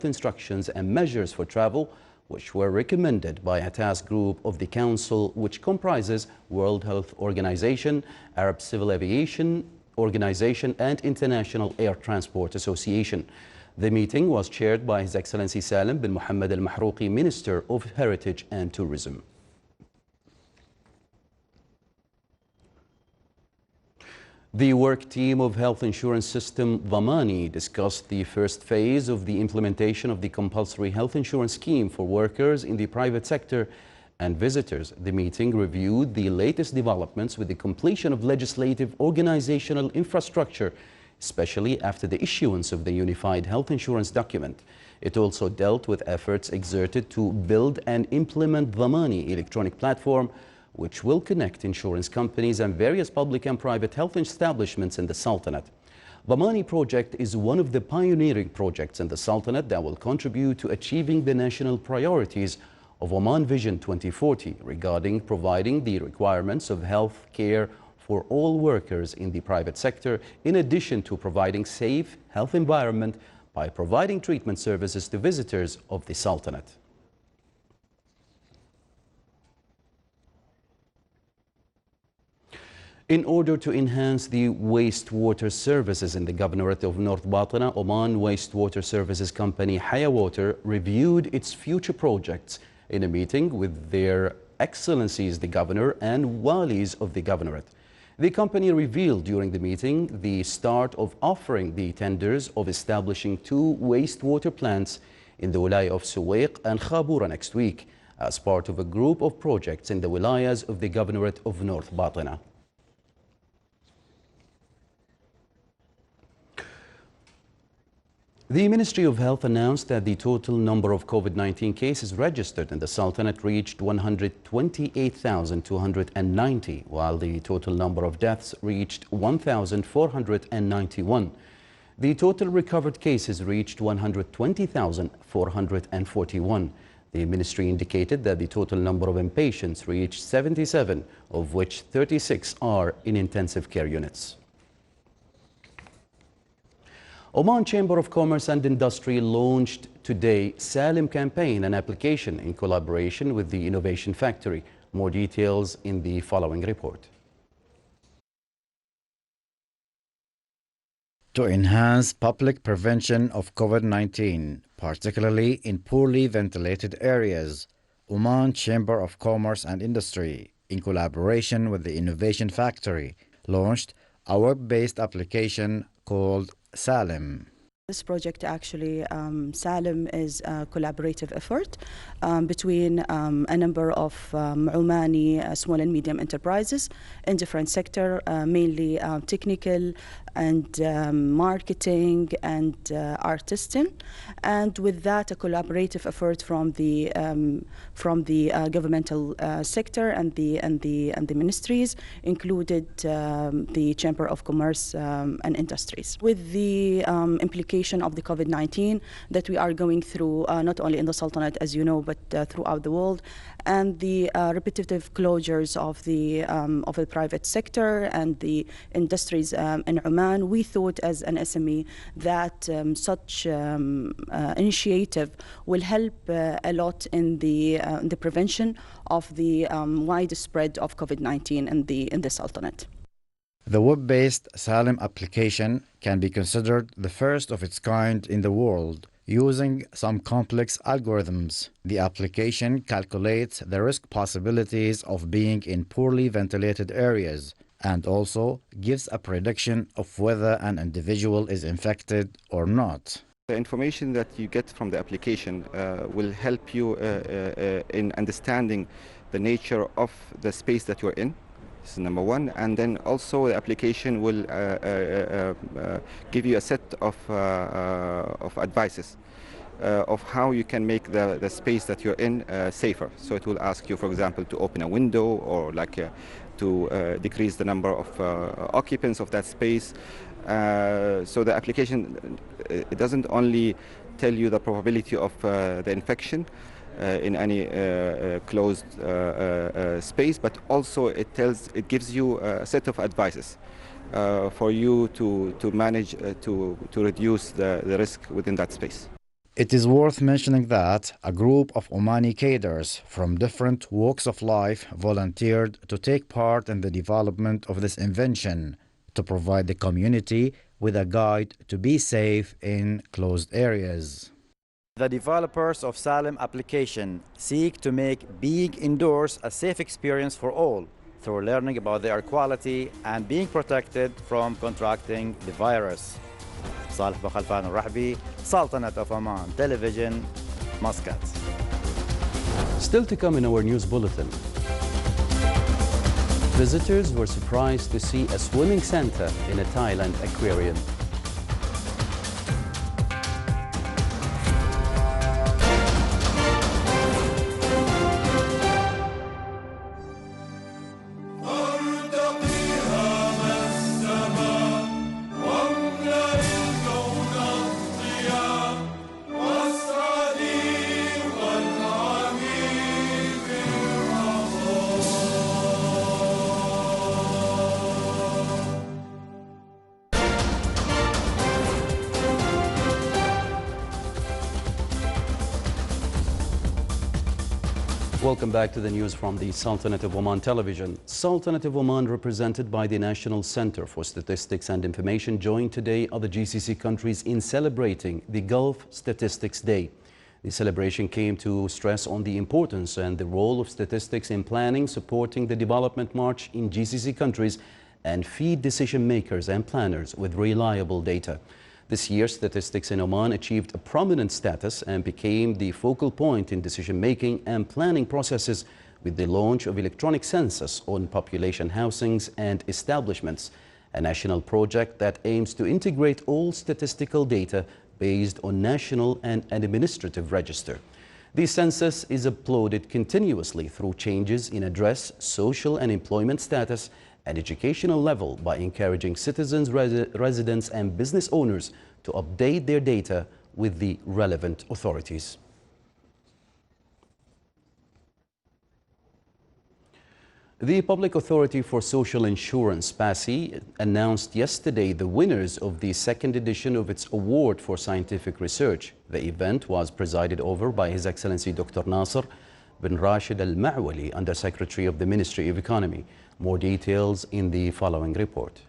instructions and measures for travel, which were recommended by a task group of the Council, which comprises World Health Organization, Arab Civil Aviation Organization, and International Air Transport Association. The meeting was chaired by His Excellency Salim bin Mohammed Al Mahrouqi, Minister of Heritage and Tourism. The work team of health insurance system Dhamani discussed the first phase of the implementation of the compulsory health insurance scheme for workers in the private sector and visitors. The meeting reviewed the latest developments with the completion of legislative organizational infrastructure, especially after the issuance of the Unified Health Insurance document. It also dealt with efforts exerted to build and implement Dhamani electronic platform, which will connect insurance companies and various public and private health establishments in the Sultanate. The Dhamani project is one of the pioneering projects in the Sultanate that will contribute to achieving the national priorities of Oman Vision 2040 regarding providing the requirements of health care for all workers in the private sector, in addition to providing safe health environment by providing treatment services to visitors of the Sultanate. In order to enhance the wastewater services in the Governorate of North Batna, Oman Wastewater Services Company Haya Water reviewed its future projects in a meeting with their Excellencies the Governor and Walis of the Governorate. The company revealed during the meeting the start of offering the tenders of establishing 2 wastewater plants in the Wilaya of Suwaiq and Khabura next week as part of a group of projects in the Wilayas of the Governorate of North Batna. The Ministry of Health announced that the total number of COVID-19 cases registered in the Sultanate reached 128,290, while the total number of deaths reached 1,491. The total recovered cases reached 120,441. The ministry indicated that the total number of inpatients reached 77, of which 36 are in intensive care units. Oman Chamber of Commerce and Industry launched today Salim campaign, an application in collaboration with the Innovation Factory. More details in the following report. To enhance public prevention of COVID-19, particularly in poorly ventilated areas, Oman Chamber of Commerce and Industry, in collaboration with the Innovation Factory, launched a web-based application called Salim. This project actually, Salim, is a collaborative effort between a number of Omani small and medium enterprises in different sectors, mainly technical and marketing and artisan, and with that a collaborative effort from the governmental sector and the ministries, included the Chamber of Commerce and Industries. With the implication of the COVID-19 that we are going through, not only in the Sultanate, as you know, but throughout the world, and the repetitive closures of the private sector and the industries in Oman, we thought as an SME that such initiative will help a lot in the prevention of the widespread of COVID-19 in the Sultanate. The web-based Salim application can be considered the first of its kind in the world, using some complex algorithms. The application calculates the risk possibilities of being in poorly ventilated areas and also gives a prediction of whether an individual is infected or not. The information that you get from the application will help you in understanding the nature of the space that you're in. This is number one, and then also the application will give you a set of advices of how you can make the space that you're in safer. So it will ask you, for example, to open a window or to decrease the number of occupants of that space. So the application, it doesn't only tell you the probability of the infection in any closed space, but also it gives you a set of advices for you to manage to reduce the risk within that space. It is worth mentioning that a group of Omani cadres from different walks of life volunteered to take part in the development of this invention to provide the community with a guide to be safe in closed areas. The developers of Salim application seek to make being indoors a safe experience for all through learning about the air quality and being protected from contracting the virus. صالح بخلفان الرحبي, Sultanate of Oman Television, Muscat. Still to come in our news bulletin. Visitors were surprised to see a swimming center in a Thailand aquarium. Welcome back to the news from the Sultanate of Oman Television. Sultanate of Oman, represented by the National Center for Statistics and Information, joined today other GCC countries in celebrating the Gulf Statistics Day. The celebration came to stress on the importance and the role of statistics in planning, supporting the development march in GCC countries, and feed decision makers and planners with reliable data. This year, statistics in Oman achieved a prominent status and became the focal point in decision-making and planning processes with the launch of electronic census on population housings and establishments, a national project that aims to integrate all statistical data based on national and administrative register. The census is uploaded continuously through changes in address, social and employment status, and educational level by encouraging citizens, residents and business owners to update their data with the relevant authorities. The Public Authority for Social Insurance, PASI, announced yesterday the winners of the second edition of its award for scientific research. The event was presided over by His Excellency Dr. Nasser bin Rashid Al-Ma'wali, Under-Secretary of the Ministry of Economy. More details in the following report.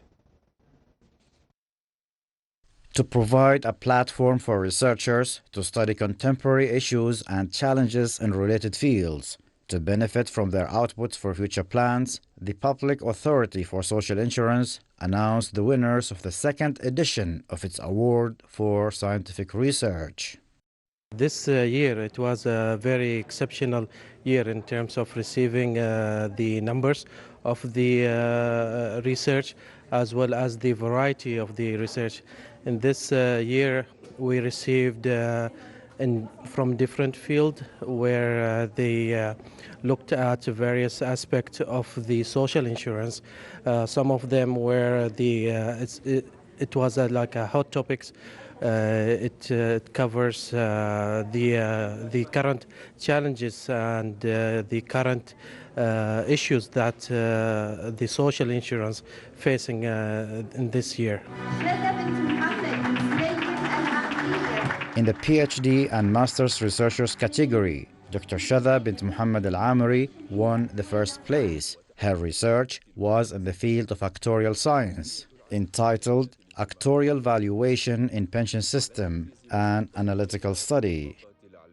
To provide a platform for researchers to study contemporary issues and challenges in related fields, to benefit from their outputs for future plans, the Public Authority for Social Insurance announced the winners of the second edition of its award for scientific research. This year it was a very exceptional year in terms of receiving the numbers of the research as well as the variety of the research. In this year we received from different fields where they looked at various aspects of the social insurance. Some of them were it was like a hot topics. It covers the current challenges and the current issues that the social insurance facing in this year. In the PhD and Master's Researchers category, Dr. Shada bint Muhammad Al-Amri won the first place. Her research was in the field of actuarial science, entitled Actuarial Valuation in Pension System, an Analytical Study.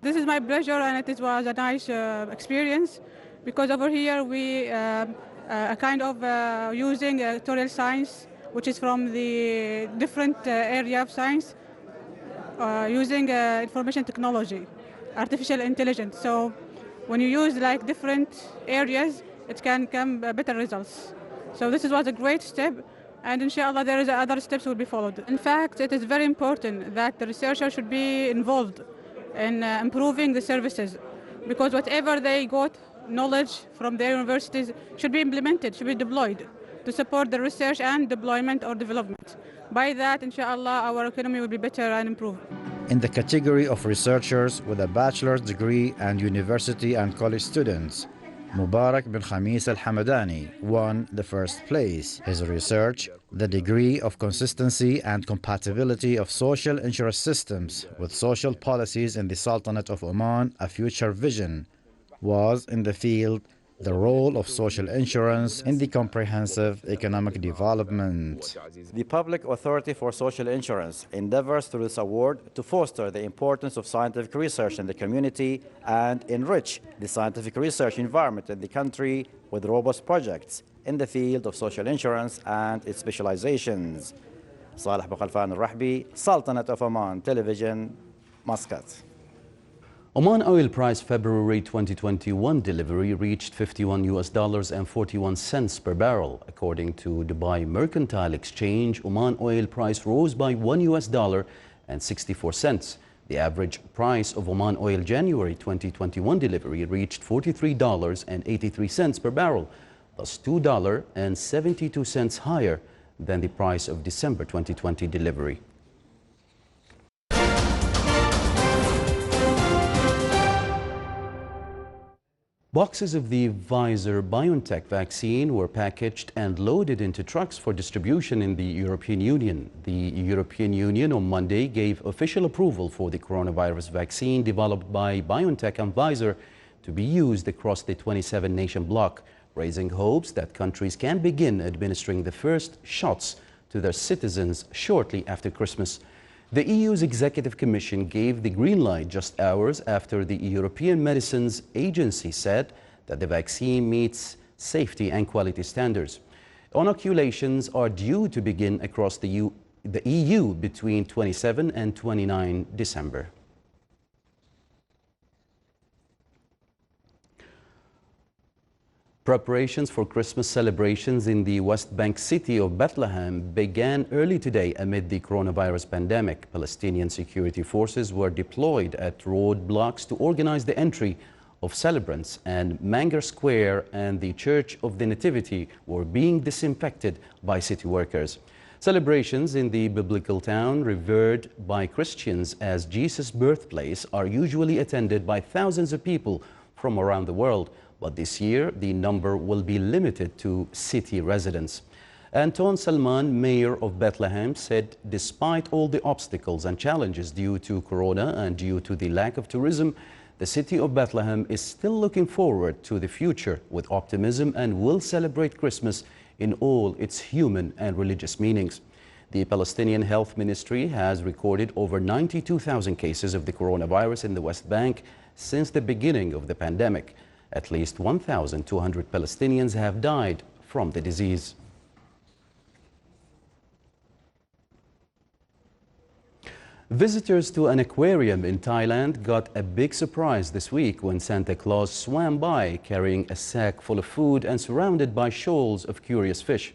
This is my pleasure, and it was a nice experience, because over here we kind of using actuarial science, which is from the different area of science, using information technology, artificial intelligence. So when you use like different areas, it can come better results. So this was a great step. And inshallah, there is other steps will be followed. In fact, it is very important that the researcher should be involved in improving the services, because whatever they got knowledge from their universities should be implemented, should be deployed to support the research and deployment or development. By that, inshallah, our economy will be better and improve. In the category of researchers with a bachelor's degree and university and college students, Mubarak bin Khamis al-Hamadani won the first place. His research, The Degree of Consistency and Compatibility of Social Insurance Systems with Social Policies in the Sultanate of Oman, a Future Vision, was in the field The Role of Social Insurance in the Comprehensive Economic Development. The Public Authority for Social Insurance endeavors through this award to foster the importance of scientific research in the community and enrich the scientific research environment in the country with robust projects in the field of social insurance and its specializations. Salih Bukhalfan al-Rahbi, Sultanate of Oman Television, Muscat. Oman oil price February 2021 delivery reached $51.41 per barrel. According to Dubai Mercantile Exchange, Oman oil price rose by $1.64. The average price of Oman oil January 2021 delivery reached $43.83 per barrel, thus $2.72 higher than the price of December 2020 delivery. Boxes of the Pfizer-BioNTech vaccine were packaged and loaded into trucks for distribution in the European Union. The European Union on Monday gave official approval for the coronavirus vaccine developed by BioNTech and Pfizer to be used across the 27-nation bloc, raising hopes that countries can begin administering the first shots to their citizens shortly after Christmas. The EU's Executive Commission gave the green light just hours after the European Medicines Agency said that the vaccine meets safety and quality standards. Inoculations are due to begin across the EU between 27 and 29 December. Preparations for Christmas celebrations in the West Bank city of Bethlehem began early today amid the coronavirus pandemic. Palestinian security forces were deployed at roadblocks to organize the entry of celebrants, and Manger Square and the Church of the Nativity were being disinfected by city workers. Celebrations in the biblical town, revered by Christians as Jesus' birthplace, are usually attended by thousands of people from around the world. But this year, the number will be limited to city residents. Anton Salman, mayor of Bethlehem, said despite all the obstacles and challenges due to corona and due to the lack of tourism, the city of Bethlehem is still looking forward to the future with optimism and will celebrate Christmas in all its human and religious meanings. The Palestinian Health Ministry has recorded over 92,000 cases of the coronavirus in the West Bank since the beginning of the pandemic. At least 1,200 Palestinians have died from the disease. Visitors to an aquarium in Thailand got a big surprise this week when Santa Claus swam by carrying a sack full of food and surrounded by shoals of curious fish.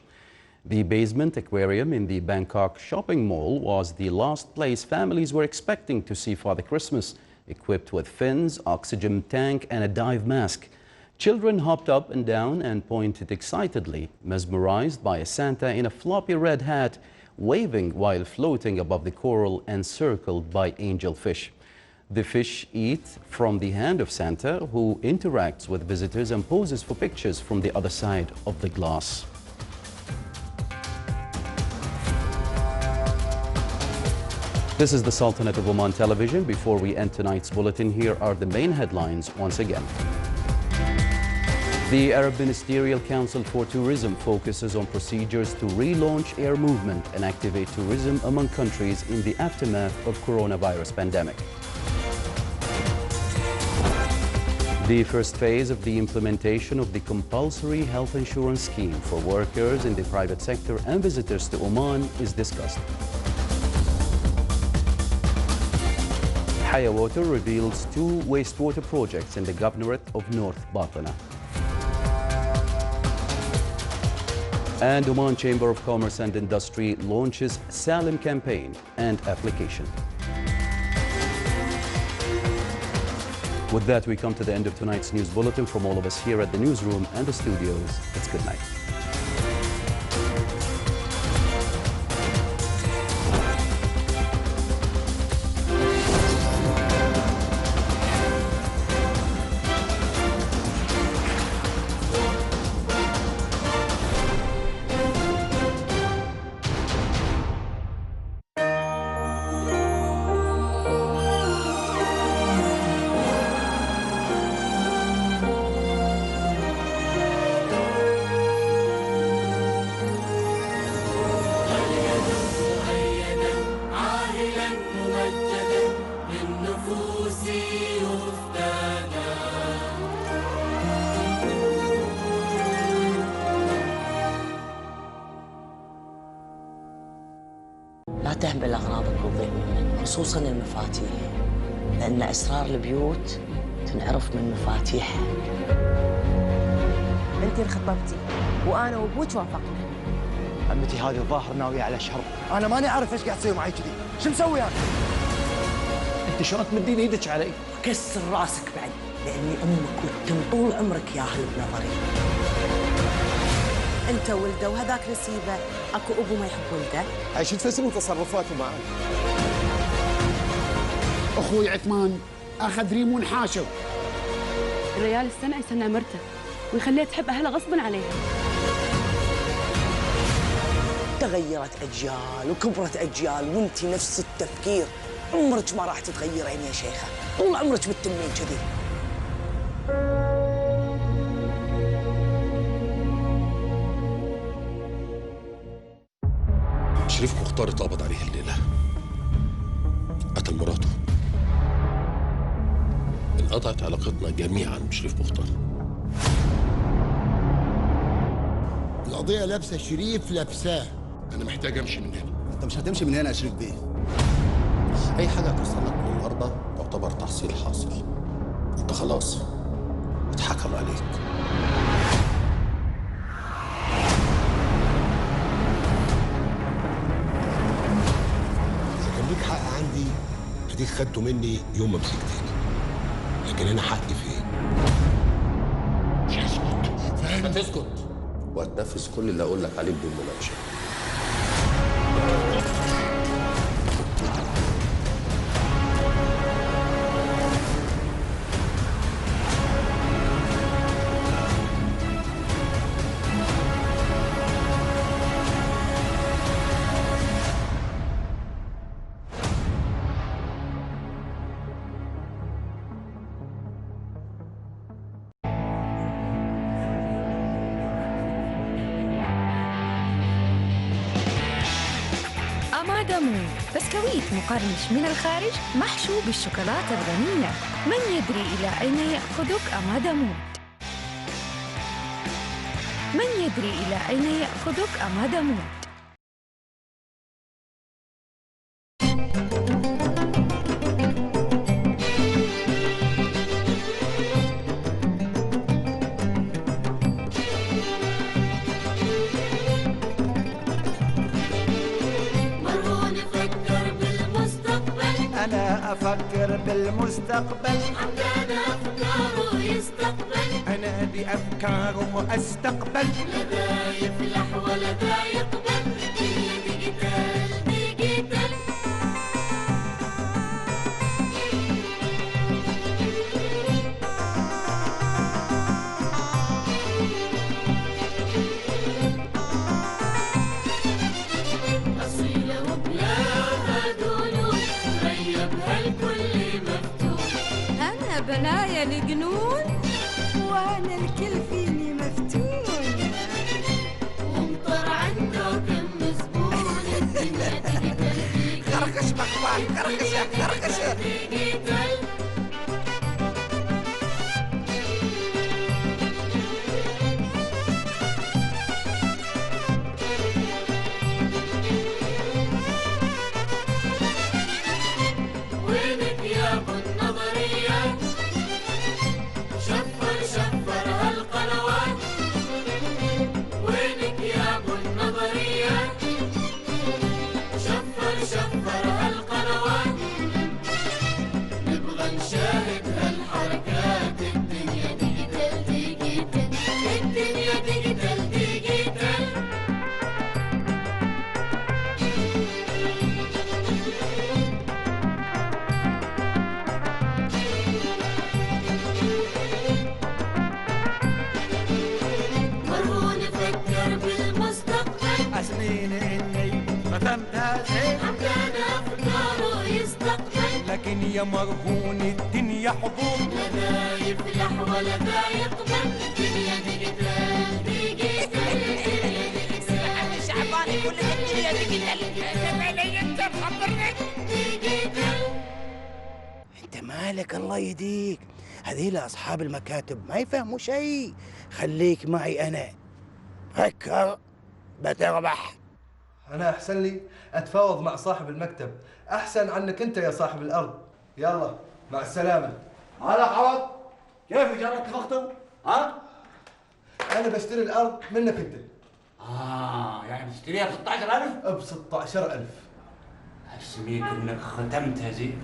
The basement aquarium in the Bangkok shopping mall was the last place families were expecting to see Father Christmas, equipped with fins, oxygen tank and a dive mask. Children hopped up and down and pointed excitedly, mesmerized by a Santa in a floppy red hat, waving while floating above the coral and circled by angelfish. The fish eat from the hand of Santa, who interacts with visitors and poses for pictures from the other side of the glass. This is the Sultanate of Oman television. Before we end tonight's bulletin, here are the main headlines once again. The Arab Ministerial Council for Tourism focuses on procedures to relaunch air movement and activate tourism among countries in the aftermath of coronavirus pandemic. The first phase of the implementation of the compulsory health insurance scheme for workers in the private sector and visitors to Oman is discussed. Haya Water reveals 2 wastewater projects in the governorate of North Batana. And Oman Chamber of Commerce and Industry launches Salim campaign and application. With that, we come to the end of tonight's news bulletin. From all of us here at the newsroom and the studios, it's good night. لا تهمل أغراضك وتضيع، خصوصاً المفاتيح، لأن أسرار البيوت تنعرف من مفاتيحها. أنت اللي خطبتي وأنا وأبوك وافقنا. عمتي هذه الظاهر ناوية على شر. أنا ماني أعرف إيش قاعد تسوي معي كذي، شو مسوي أنا؟ أنت شلون تمدين إيدك علي؟ كسر راسك بعد، لأني أمك وأنتم طول عمرك ياهل بنظري. أنت ولده وهذاك نسيبه، أكو أبو ما يحب ولده؟ شو تفسرون تصرفاته معي؟ أخوي عثمان أخذ ريمون حاشو. الريال السنة يسنى مرته ويخليها تحب أهلها غصبا عليها. تغيرت أجيال وكبرت أجيال وأنت نفس التفكير، عمرك ما راح تتغيرين يا شيخة، طول عمرك بتتمين كذي. شريف مختار اتقبض عليه الليلة، قتل مراته. انقطعت علاقتنا جميعا بشريف مختار. القضية لابسة شريف لابساه. أنا محتاج أمشي من هنا. أنت مش هتمشي من هنا يا شريف بيه. أي حاجة هتحصل لك من النهاردة تعتبر تحصيل حاصل. أنت خلاص اتحكم عليك. إذا كان ليك حق عندي هديك خدته مني يوم ما مسكتني، لكن أنا حقي فين؟ مش هسكت. فاهم؟ هتسكت وهتنفذ كل اللي أقول لك عليه بدون مناقشة. أمادامو بسكويت مقرمش من الخارج محشو بالشوكولاتة الغنية. من يدري إلى أين يأخذك أمادامو؟ من يدري إلى أين يأخذك أمادامو؟ أنا أفكر بالمستقبل. عندنا أفكار يستقبل. أنا بأفكاره أستقبل. لا ذا يفلح ولا ذا يقبل. الدنيا ديجيتال ديجيتال. أصيلة وبلاها دونو غيبها الكل مفتوح. أنا بنايا الجنون وأنا الكل فيني مفتون. ومطر عنده كم زبون. الدنيا ديجيتال خرقش مقبال خرقش. ديجيتال. وينك يا ابو النظريات؟ شفر شفر هالقنوات. وينك يا ابو النظريات؟ شفر شفر هالقنوات. نبغى نشاهد هالحركات. الدنيا ديجيتال ديجيتال. الدنيا ديجيتال ديجيتال. مرهون فكر بالمستقبل. أسنين إني ختمتها زين. عندنا أفكاره يستقبل. لكن يا مرهون الدنيا حضور. لا ذا يفلح ولا ذا يقبل. الدنيا ديجيتال ديجيتال. أنا شعبان يقول لك الدنيا ديجيتال. ديجيتال. أنت مخبرني. ديجيتال. أنت ما مالك الله يهديك، هذيل أصحاب المكاتب ما يفهموا شيء، خليك معي أنا. فكر بتربح. أنا أحسن لي أتفاوض مع صاحب المكتب أحسن عنك أنت يا صاحب الأرض. يلا مع السلامة. هلا عوض، كيف جرت تفخته؟ ها؟ أنا بشتري الأرض منك أنت. يعني تشتريها ب 16000؟ ب 16000. السميك انك ختمتها زين.